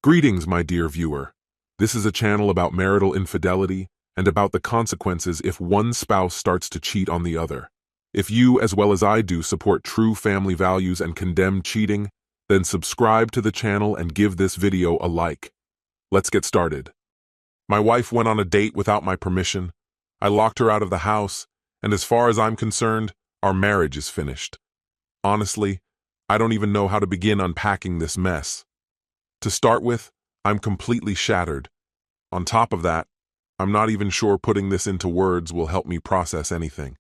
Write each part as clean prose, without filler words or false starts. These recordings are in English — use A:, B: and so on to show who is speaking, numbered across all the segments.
A: Greetings, my dear viewer. This is a channel about marital infidelity and about the consequences if one spouse starts to cheat on the other. If you, as well as I do, support true family values and condemn cheating, then subscribe to the channel and give this video a like. Let's get started. My wife went on a date without my permission. I locked her out of the house, and as far as I'm concerned, our marriage is finished. Honestly, I don't even know how to begin unpacking this mess. To start with, I'm completely shattered. On top of that, I'm not even sure putting this into words will help me process anything.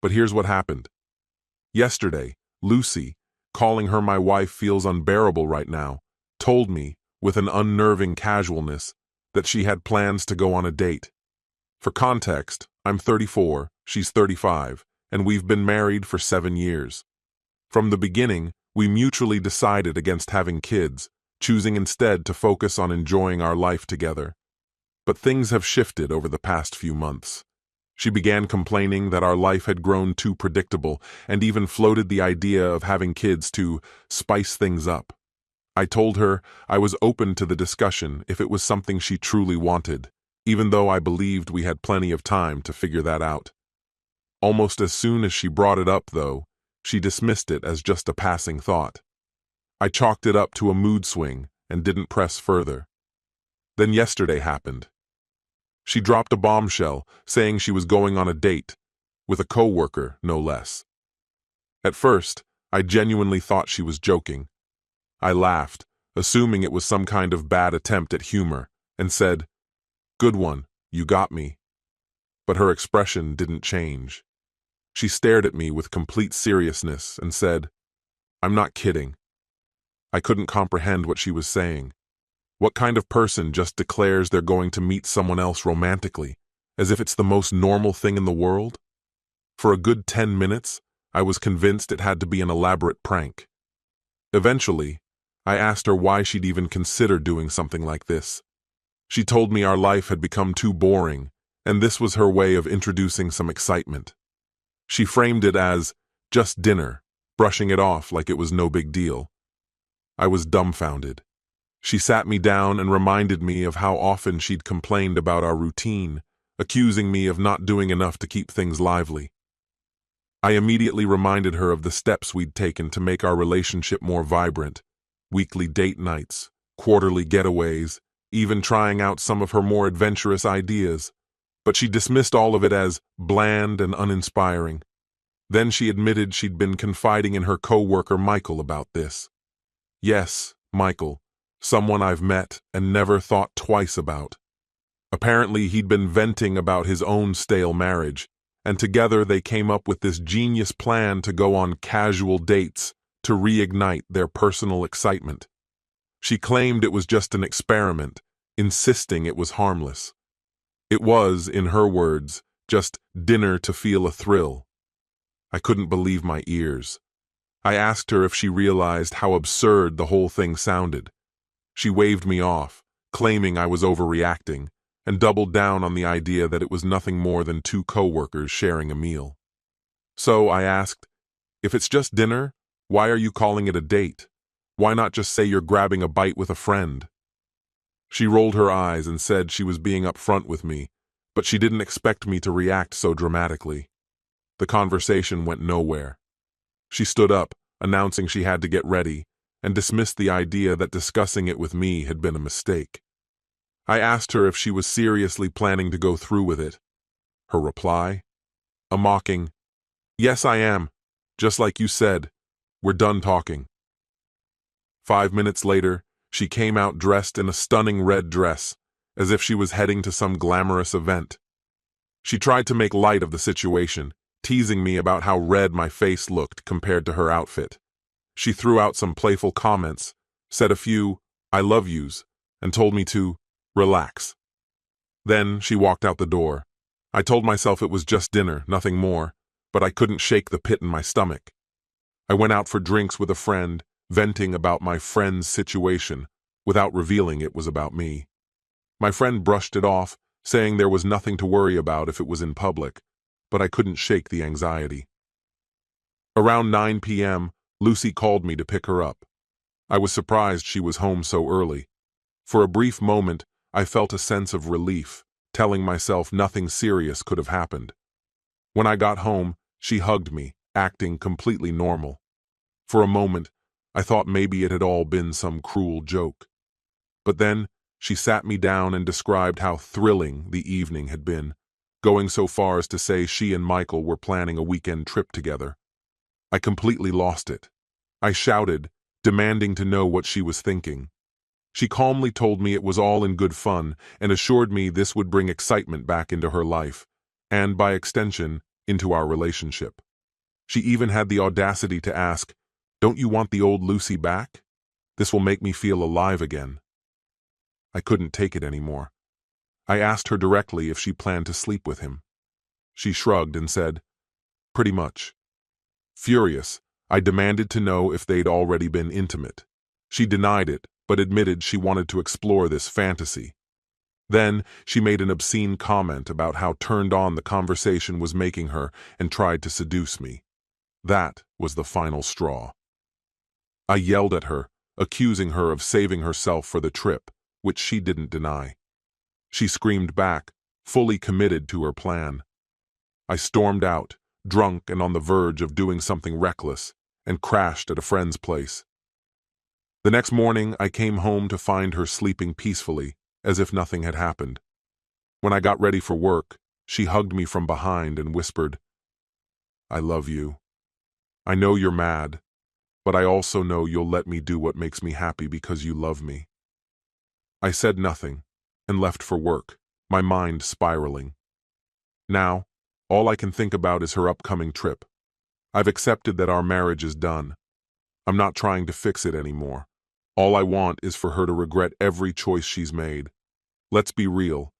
A: But here's what happened. Yesterday, Lucy, calling her my wife feels unbearable right now, told me, with an unnerving casualness, that she had plans to go on a date. For context, I'm 34, she's 35, and we've been married for 7 years. From the beginning, we mutually decided against having kids, choosing instead to focus on enjoying our life together. But things have shifted over the past few months. She began complaining that our life had grown too predictable and even floated the idea of having kids to spice things up. I told her I was open to the discussion if it was something she truly wanted, even though I believed we had plenty of time to figure that out. Almost as soon as she brought it up, though, she dismissed it as just a passing thought. I chalked it up to a mood swing and didn't press further. Then yesterday happened. She dropped a bombshell, saying she was going on a date, with a coworker, no less. At first, I genuinely thought she was joking. I laughed, assuming it was some kind of bad attempt at humor, and said, "Good one, you got me." But her expression didn't change. She stared at me with complete seriousness and said, "I'm not kidding." I couldn't comprehend what she was saying. What kind of person just declares they're going to meet someone else romantically, as if it's the most normal thing in the world? For a good 10 minutes, I was convinced it had to be an elaborate prank. Eventually, I asked her why she'd even consider doing something like this. She told me our life had become too boring, and this was her way of introducing some excitement. She framed it as just dinner, brushing it off like it was no big deal. I was dumbfounded. She sat me down and reminded me of how often she'd complained about our routine, accusing me of not doing enough to keep things lively. I immediately reminded her of the steps we'd taken to make our relationship more vibrant: weekly date nights, quarterly getaways, even trying out some of her more adventurous ideas. But she dismissed all of it as bland and uninspiring. Then she admitted she'd been confiding in her coworker Michael about this. Yes, Michael, someone I've met and never thought twice about. Apparently, he'd been venting about his own stale marriage, and together they came up with this genius plan to go on casual dates to reignite their personal excitement. She claimed it was just an experiment, insisting it was harmless. It was, in her words, just dinner to feel a thrill. I couldn't believe my ears. I asked her if she realized how absurd the whole thing sounded. She waved me off, claiming I was overreacting, and doubled down on the idea that it was nothing more than two coworkers sharing a meal. So I asked, if it's just dinner, why are you calling it a date? Why not just say you're grabbing a bite with a friend? She rolled her eyes and said she was being upfront with me, but she didn't expect me to react so dramatically. The conversation went nowhere. She stood up, announcing she had to get ready, and dismissed the idea that discussing it with me had been a mistake. I asked her if she was seriously planning to go through with it. Her reply? A mocking, "Yes, I am. Just like you said. We're done talking." 5 minutes later, she came out dressed in a stunning red dress, as if she was heading to some glamorous event. She tried to make light of the situation, teasing me about how red my face looked compared to her outfit. She threw out some playful comments, said a few "I love yous," and told me to relax. Then she walked out the door. I told myself it was just dinner, nothing more, but I couldn't shake the pit in my stomach. I went out for drinks with a friend, venting about my friend's situation, without revealing it was about me. My friend brushed it off, saying there was nothing to worry about if it was in public, but I couldn't shake the anxiety. Around 9 p.m., Lucy called me to pick her up. I was surprised she was home so early. For a brief moment, I felt a sense of relief, telling myself nothing serious could have happened. When I got home, she hugged me, acting completely normal. For a moment, I thought maybe it had all been some cruel joke. But then, she sat me down and described how thrilling the evening had been, going so far as to say she and Michael were planning a weekend trip together. I completely lost it. I shouted, demanding to know what she was thinking. She calmly told me it was all in good fun and assured me this would bring excitement back into her life, and by extension, into our relationship. She even had the audacity to ask, "Don't you want the old Lucy back? This will make me feel alive again." I couldn't take it anymore. I asked her directly if she planned to sleep with him. She shrugged and said, "Pretty much." Furious, I demanded to know if they'd already been intimate. She denied it, but admitted she wanted to explore this fantasy. Then, she made an obscene comment about how turned on the conversation was making her and tried to seduce me. That was the final straw. I yelled at her, accusing her of saving herself for the trip, which she didn't deny. She screamed back, fully committed to her plan. I stormed out, drunk and on the verge of doing something reckless, and crashed at a friend's place. The next morning, I came home to find her sleeping peacefully, as if nothing had happened. When I got ready for work, she hugged me from behind and whispered, "I love you. I know you're mad, but I also know you'll let me do what makes me happy because you love me." I said nothing and left for work, my mind spiraling. Now, all I can think about is her upcoming trip. I've accepted that our marriage is done. I'm not trying to fix it anymore. All I want is for her to regret every choice she's made. Let's be real.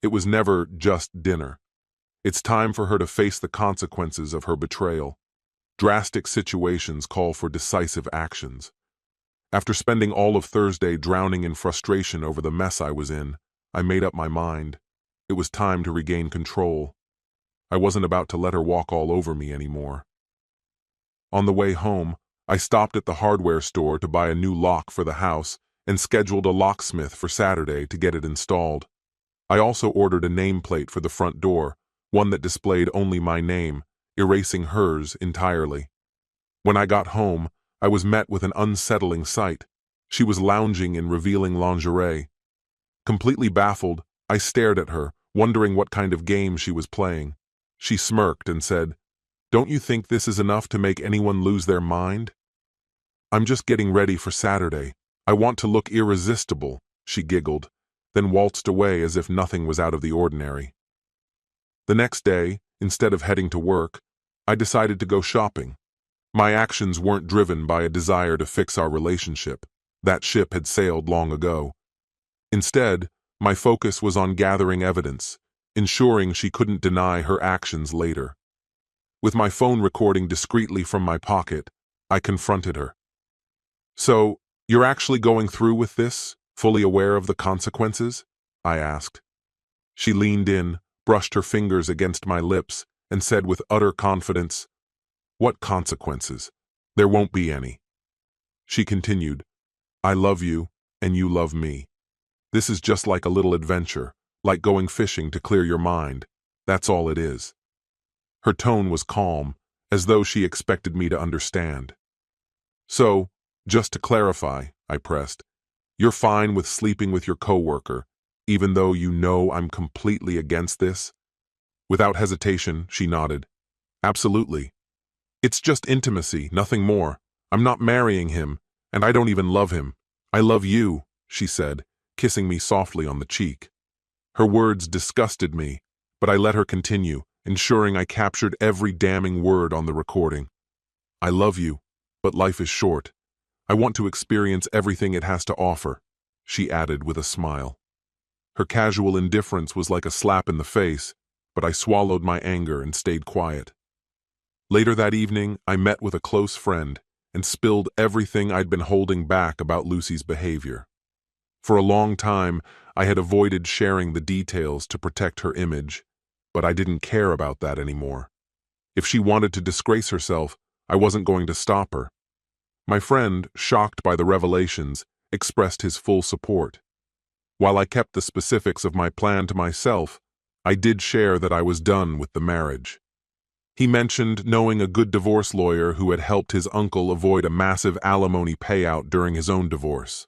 A: It was never just dinner. It's time for her to face the consequences of her betrayal. Drastic situations call for decisive actions. After spending all of Thursday drowning in frustration over the mess I was in, I made up my mind. It was time to regain control. I wasn't about to let her walk all over me anymore. On the way home, I stopped at the hardware store to buy a new lock for the house and scheduled a locksmith for Saturday to get it installed. I also ordered a nameplate for the front door, one that displayed only my name, erasing hers entirely. When I got home, I was met with an unsettling sight. She was lounging in revealing lingerie. Completely baffled, I stared at her, wondering what kind of game she was playing. She smirked and said, "Don't you think this is enough to make anyone lose their mind?" "I'm just getting ready for Saturday. I want to look irresistible," she giggled, then waltzed away as if nothing was out of the ordinary. The next day, instead of heading to work, I decided to go shopping. My actions weren't driven by a desire to fix our relationship. That ship had sailed long ago. Instead, my focus was on gathering evidence, ensuring she couldn't deny her actions later. With my phone recording discreetly from my pocket, I confronted her. "So, you're actually going through with this, fully aware of the consequences?" I asked. She leaned in, brushed her fingers against my lips, and said with utter confidence, "What consequences? There won't be any." She continued, "I love you, and you love me. This is just like a little adventure, like going fishing to clear your mind. That's all it is." Her tone was calm, as though she expected me to understand. "So, just to clarify," I pressed, "you're fine with sleeping with your coworker, even though you know I'm completely against this?" Without hesitation, she nodded. "Absolutely. It's just intimacy, nothing more. I'm not marrying him, and I don't even love him. I love you," she said, kissing me softly on the cheek. Her words disgusted me, but I let her continue, ensuring I captured every damning word on the recording. "I love you, but life is short. I want to experience everything it has to offer," she added with a smile. Her casual indifference was like a slap in the face, but I swallowed my anger and stayed quiet. Later that evening, I met with a close friend and spilled everything I'd been holding back about Lucy's behavior. For a long time, I had avoided sharing the details to protect her image, but I didn't care about that anymore. If she wanted to disgrace herself, I wasn't going to stop her. My friend, shocked by the revelations, expressed his full support. While I kept the specifics of my plan to myself, I did share that I was done with the marriage. He mentioned knowing a good divorce lawyer who had helped his uncle avoid a massive alimony payout during his own divorce.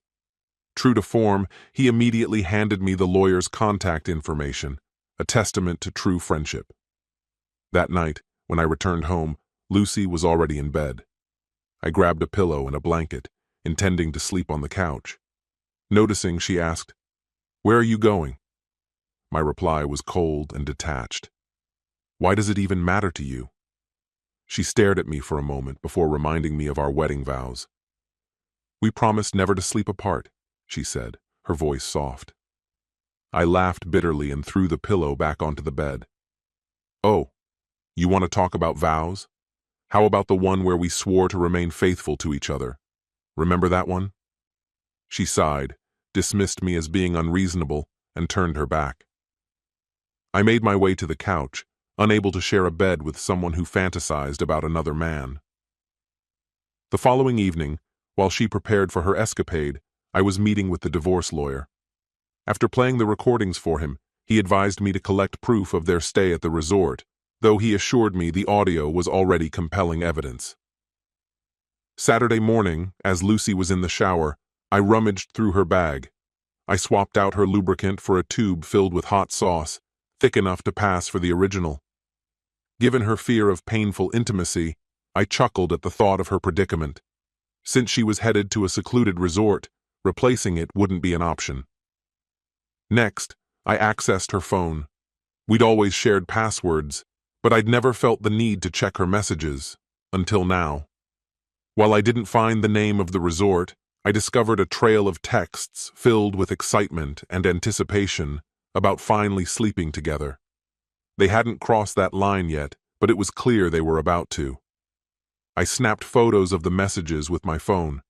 A: True to form, he immediately handed me the lawyer's contact information, a testament to true friendship. That night, when I returned home, Lucy was already in bed. I grabbed a pillow and a blanket, intending to sleep on the couch. Noticing, she asked, "Where are you going?" My reply was cold and detached. "Why does it even matter to you?" She stared at me for a moment before reminding me of our wedding vows. "We promised never to sleep apart," she said, her voice soft. I laughed bitterly and threw the pillow back onto the bed. "Oh, you want to talk about vows? How about the one where we swore to remain faithful to each other? Remember that one?" She sighed, dismissed me as being unreasonable, and turned her back. I made my way to the couch, unable to share a bed with someone who fantasized about another man. The following evening, while she prepared for her escapade, I was meeting with the divorce lawyer. After playing the recordings for him, he advised me to collect proof of their stay at the resort, though he assured me the audio was already compelling evidence. Saturday morning, as Lucy was in the shower, I rummaged through her bag. I swapped out her lubricant for a tube filled with hot sauce, thick enough to pass for the original. Given her fear of painful intimacy, I chuckled at the thought of her predicament. Since she was headed to a secluded resort, replacing it wouldn't be an option. Next, I accessed her phone. We'd always shared passwords, but I'd never felt the need to check her messages, until now. While I didn't find the name of the resort, I discovered a trail of texts filled with excitement and anticipation about finally sleeping together. They hadn't crossed that line yet, but it was clear they were about to. I snapped photos of the messages with my phone.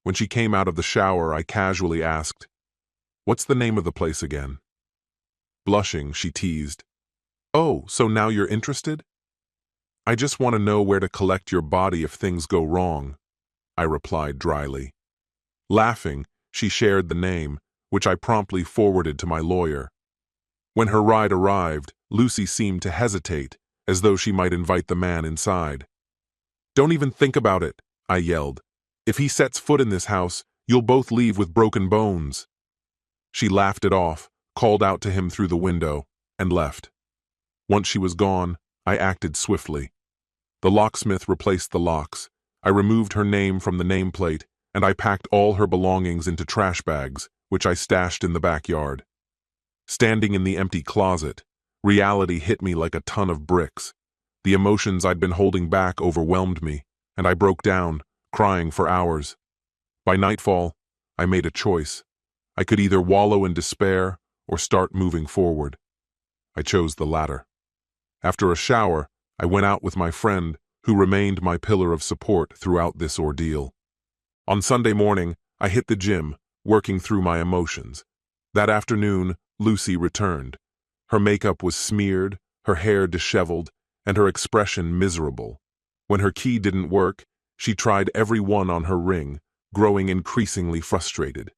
A: When she came out of the shower, I casually asked, "What's the name of the place again?" Blushing, she teased, "Oh, so now you're interested?" "I just want to know where to collect your body if things go wrong," I replied dryly. Laughing, she shared the name, which I promptly forwarded to my lawyer. When her ride arrived, Lucy seemed to hesitate, as though she might invite the man inside. "Don't even think about it," I yelled. "If he sets foot in this house, you'll both leave with broken bones." She laughed it off, called out to him through the window, and left. Once she was gone, I acted swiftly. The locksmith replaced the locks. I removed her name from the nameplate, and I packed all her belongings into trash bags, which I stashed in the backyard. Standing in the empty closet, reality hit me like a ton of bricks. The emotions I'd been holding back overwhelmed me, and I broke down, crying for hours. By nightfall, I made a choice. I could either wallow in despair or start moving forward. I chose the latter. After a shower, I went out with my friend, who remained my pillar of support throughout this ordeal. On Sunday morning, I hit the gym, working through my emotions. That afternoon, Lucy returned. Her makeup was smeared, her hair disheveled, and her expression miserable. When her key didn't work, she tried every one on her ring, growing increasingly frustrated.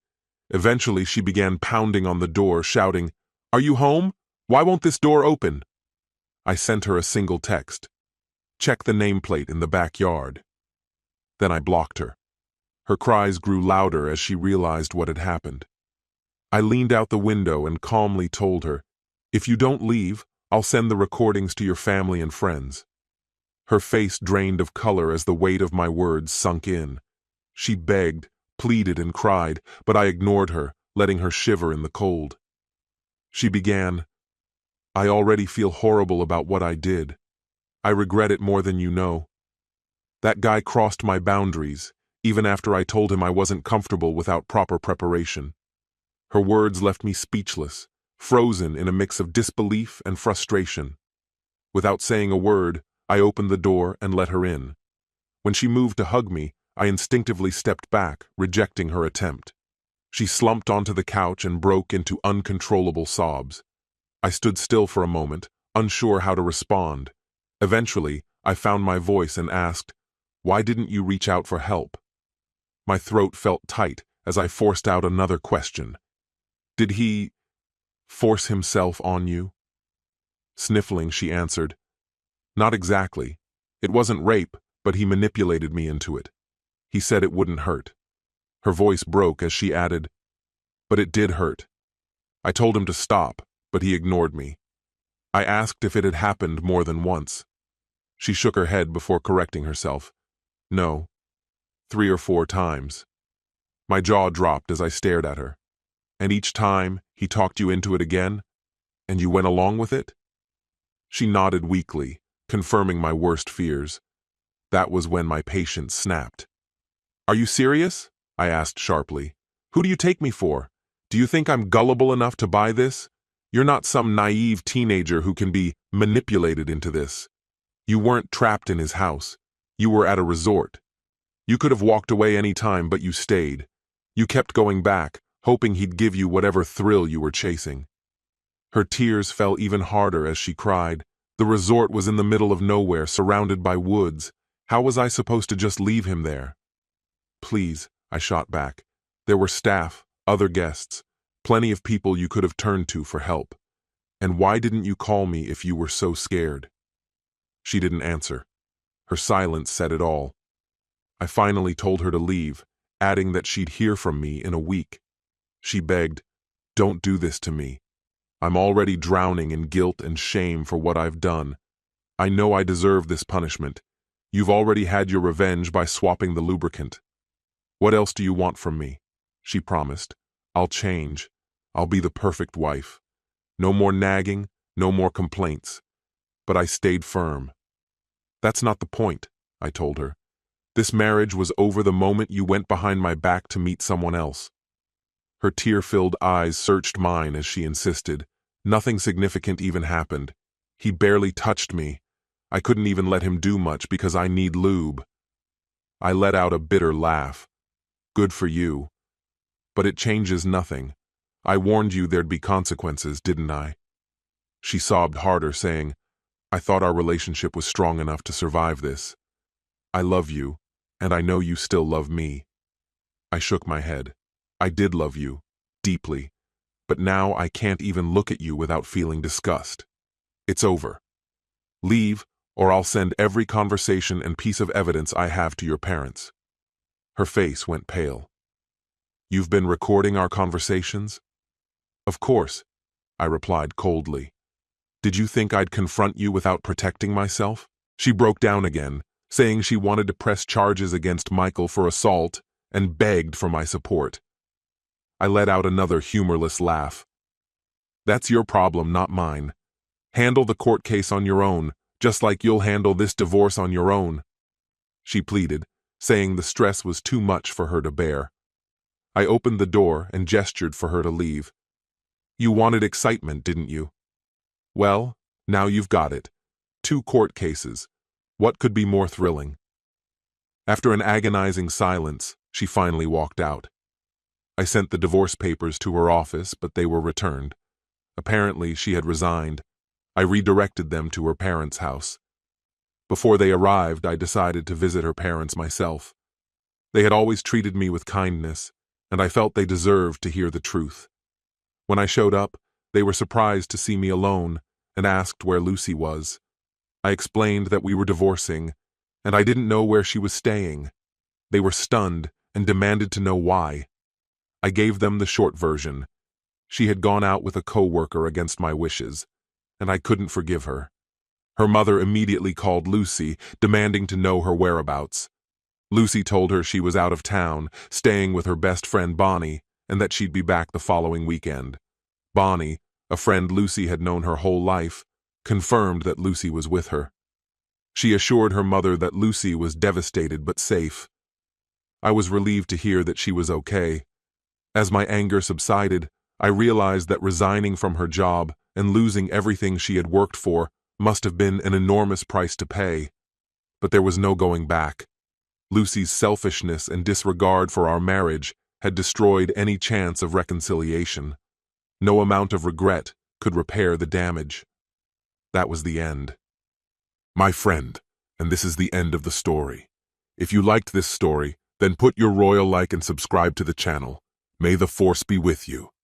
A: Eventually, she began pounding on the door, shouting, "Are you home? Why won't this door open?" I sent her a single text. "Check the nameplate in the backyard." Then I blocked her. Her cries grew louder as she realized what had happened. I leaned out the window and calmly told her, "If you don't leave, I'll send the recordings to your family and friends." Her face drained of color as the weight of my words sunk in. She begged, pleaded, and cried, but I ignored her, letting her shiver in the cold. She began, "I already feel horrible about what I did. I regret it more than you know. That guy crossed my boundaries, even after I told him I wasn't comfortable without proper preparation." Her words left me speechless, frozen in a mix of disbelief and frustration. Without saying a word, I opened the door and let her in. When she moved to hug me, I instinctively stepped back, rejecting her attempt. She slumped onto the couch and broke into uncontrollable sobs. I stood still for a moment, unsure how to respond. Eventually, I found my voice and asked, "Why didn't you reach out for help?" My throat felt tight as I forced out another question. Did he force himself on you? Sniffling, she answered, Not exactly. It wasn't rape, but he manipulated me into it. He said it wouldn't hurt. Her voice broke as she added, But it did hurt. I told him to stop, but he ignored me. I asked if it had happened more than once. She shook her head before correcting herself. No, 3 or 4 times. My jaw dropped as I stared at her. And each time, he talked you into it again? And you went along with it? She nodded weakly, confirming my worst fears. That was when my patience snapped. Are you serious? I asked sharply. Who do you take me for? Do you think I'm gullible enough to buy this? You're not some naive teenager who can be manipulated into this. You weren't trapped in his house. You were at a resort. You could have walked away any time, but you stayed. You kept going back, hoping he'd give you whatever thrill you were chasing. Her tears fell even harder as she cried. The resort was in the middle of nowhere, surrounded by woods. How was I supposed to just leave him there? Please, I shot back. There were staff, other guests, plenty of people you could have turned to for help. And why didn't you call me if you were so scared? She didn't answer. Her silence said it all. I finally told her to leave, adding that she'd hear from me in a week. She begged, Don't do this to me. I'm already drowning in guilt and shame for what I've done. I know I deserve this punishment. You've already had your revenge by swapping the lubricant. What else do you want from me? She promised. I'll change. I'll be the perfect wife. No more nagging, no more complaints. But I stayed firm. That's not the point, I told her. This marriage was over the moment you went behind my back to meet someone else. Her tear-filled eyes searched mine as she insisted. Nothing significant even happened. He barely touched me. I couldn't even let him do much because I need lube. I let out a bitter laugh. Good for you. But it changes nothing. I warned you there'd be consequences, didn't I? She sobbed harder, saying, I thought our relationship was strong enough to survive this. I love you, and I know you still love me. I shook my head. I did love you, deeply, but now I can't even look at you without feeling disgust. It's over. Leave, or I'll send every conversation and piece of evidence I have to your parents. Her face went pale. You've been recording our conversations? Of course, I replied coldly. Did you think I'd confront you without protecting myself? She broke down again, saying she wanted to press charges against Michael for assault and begged for my support. I let out another humorless laugh. That's your problem, not mine. Handle the court case on your own, just like you'll handle this divorce on your own. She pleaded, saying the stress was too much for her to bear. I opened the door and gestured for her to leave. You wanted excitement, didn't you? Well, now you've got it. 2 court cases. What could be more thrilling? After an agonizing silence, she finally walked out. I sent the divorce papers to her office, but they were returned. Apparently, she had resigned. I redirected them to her parents' house. Before they arrived, I decided to visit her parents myself. They had always treated me with kindness, and I felt they deserved to hear the truth. When I showed up, they were surprised to see me alone and asked where Lucy was. I explained that we were divorcing, and I didn't know where she was staying. They were stunned and demanded to know why. I gave them the short version. She had gone out with a co-worker against my wishes, and I couldn't forgive her. Her mother immediately called Lucy, demanding to know her whereabouts. Lucy told her she was out of town, staying with her best friend Bonnie, and that she'd be back the following weekend. Bonnie, a friend Lucy had known her whole life, confirmed that Lucy was with her. She assured her mother that Lucy was devastated but safe. I was relieved to hear that she was okay. As my anger subsided, I realized that resigning from her job and losing everything she had worked for must have been an enormous price to pay. But there was no going back. Lucy's selfishness and disregard for our marriage had destroyed any chance of reconciliation. No amount of regret could repair the damage. That was the end. My friend, and this is the end of the story. If you liked this story, then put your royal like and subscribe to the channel. May the force be with you.